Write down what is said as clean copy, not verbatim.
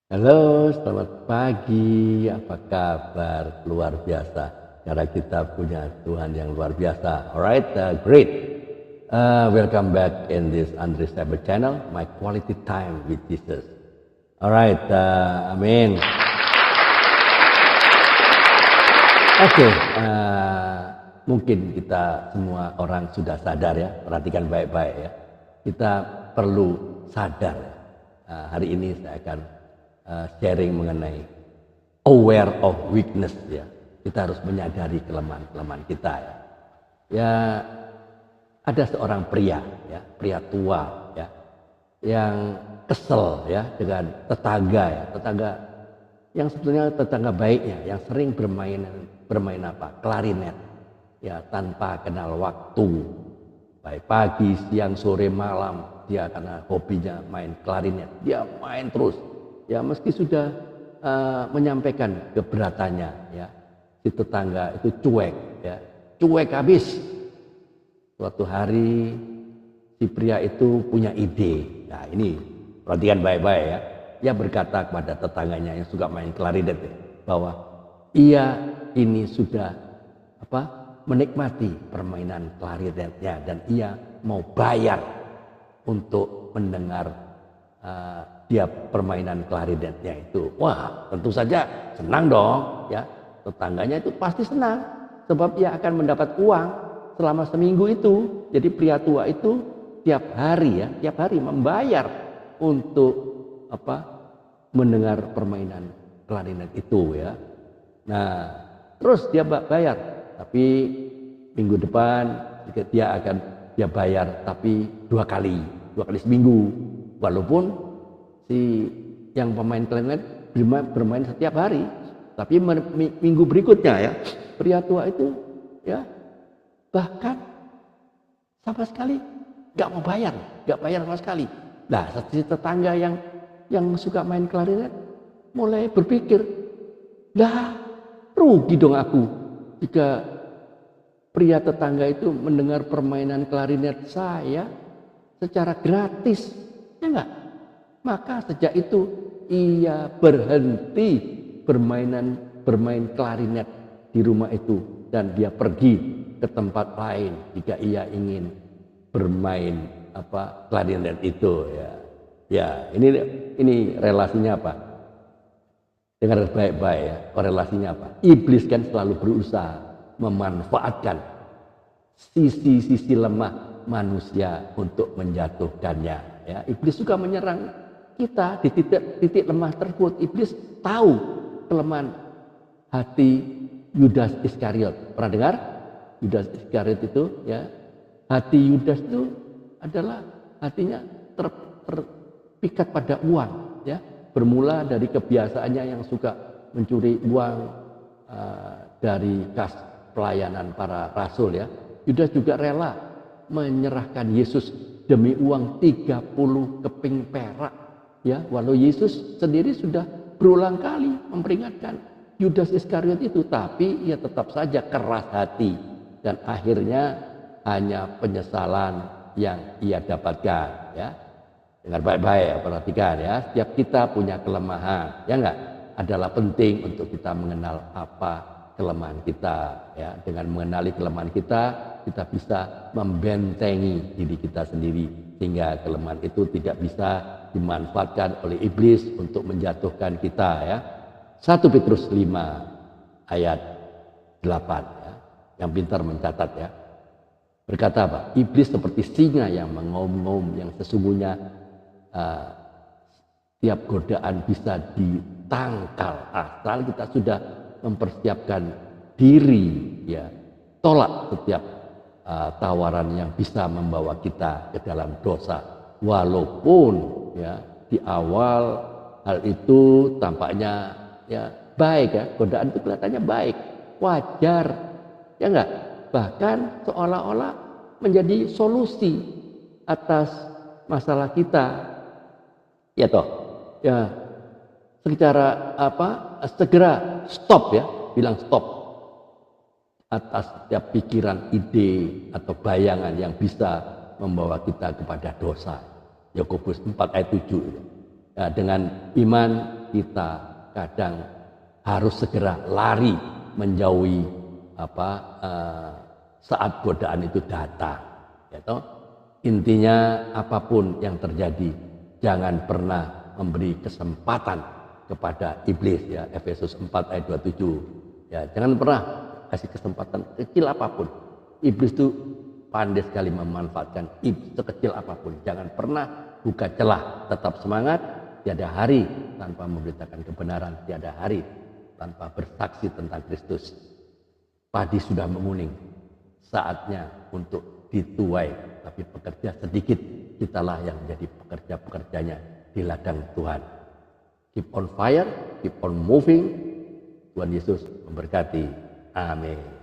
Halo, selamat pagi. Apa kabar? Luar biasa. Karena kita punya Tuhan yang luar biasa. Alright, great. Welcome back in this Andre Cyber channel, my quality time with Jesus. Alright, amin. Oke, mungkin kita semua orang sudah sadar ya. Perhatikan baik-baik ya. Kita perlu sadar. Hari ini saya akan sharing mengenai aware of weakness ya. Kita harus menyadari kelemahan-kelemahan kita ya. Ya, ada seorang pria ya, pria tua ya, yang kesel ya dengan tetangga yang sebetulnya tetangga baiknya, yang sering bermain apa? Klarinet ya, tanpa kenal waktu. Baik pagi, siang, sore, malam, dia karena hobinya main klarinet, dia main terus. Ya meski sudah menyampaikan keberatannya ya, si tetangga itu cuek ya, cuek habis. Suatu hari si pria itu punya ide. Nah ini perhatikan baik-baik ya. Dia berkata kepada tetangganya yang suka main klarinet ya, bahwa ia ini sudah menikmati permainan klarinetnya dan ia mau bayar untuk mendengar dia permainan klarinetnya itu. Wah, tentu saja senang dong ya. Tetangganya itu pasti senang sebab ia akan mendapat uang selama seminggu itu. Jadi pria tua itu tiap hari membayar untuk mendengar permainan klarinet itu ya. Nah, terus dia bayar, tapi minggu depan dia bayar tapi dua kali seminggu. Walaupun si yang pemain klarinet bermain setiap hari, tapi minggu berikutnya ya pria tua itu ya bahkan sama sekali nggak bayar sama sekali. Nah, si tetangga yang suka main klarinet mulai berpikir, lah rugi dong aku jika pria tetangga itu mendengar permainan klarinet saya secara gratis, ya enggak? Maka sejak itu ia berhenti bermain klarinet di rumah itu dan dia pergi ke tempat lain jika ia ingin bermain klarinet itu ya. Ya, ini relasinya apa? Dengar baik-baik ya, korelasinya apa? Iblis kan selalu berusaha memanfaatkan sisi-sisi lemah manusia untuk menjatuhkannya ya. Iblis suka menyerang kita di titik lemah tersebut. Iblis tahu kelemahan hati Yudas Iskariot. Pernah dengar? Yudas Iskariot itu ya. Hati Yudas itu adalah hatinya terpikat pada uang ya. Bermula dari kebiasaannya yang suka mencuri uang dari kas pelayanan para rasul ya. Yudas juga rela menyerahkan Yesus demi uang 30 keping perak ya. Walau Yesus sendiri sudah berulang kali memperingatkan Yudas Iskariot itu, tapi ia tetap saja keras hati dan akhirnya hanya penyesalan yang ia dapatkan ya. Dengar baik-baik, perhatikan ya. Setiap kita punya kelemahan, ya enggak? Adalah penting untuk kita mengenal apa kelemahan kita ya. Dengan mengenali kelemahan kita bisa membentengi diri kita sendiri sehingga kelemahan itu tidak bisa dimanfaatkan oleh iblis untuk menjatuhkan kita ya. 1 Petrus 5 ayat 8 ya. Yang pintar mencatat ya. Berkata apa? Iblis seperti singa yang mengaum-ngaum, yang sesungguhnya tiap godaan bisa ditangkal asal kita sudah mempersiapkan diri ya. Tolak setiap tawaran yang bisa membawa kita ke dalam dosa, walaupun ya di awal hal itu tampaknya ya baik ya, godaan itu kelihatannya baik, wajar ya enggak, bahkan seolah-olah menjadi solusi atas masalah kita ya toh ya. Secara segera stop ya, bilang stop atas setiap pikiran, ide atau bayangan yang bisa membawa kita kepada dosa. Yakobus 4 ayat 7. Ya, dengan iman kita kadang harus segera lari menjauhi saat godaan itu datang. Ya toh? Intinya apapun yang terjadi, jangan pernah memberi kesempatan kepada iblis, ya. Efesus 4 ayat 27. Ya, jangan pernah kasih kesempatan kecil apapun. Iblis itu pandai sekali memanfaatkan sekecil apapun. Jangan pernah buka celah, tetap semangat. Tiada hari tanpa memberitakan kebenaran, tiada hari tanpa bersaksi tentang Kristus. Padi sudah menguning, saatnya untuk dituai, tapi pekerja sedikit, kitalah yang menjadi pekerja-pekerjanya di ladang Tuhan. Keep on fire, keep on moving. Tuhan Yesus memberkati. Amin.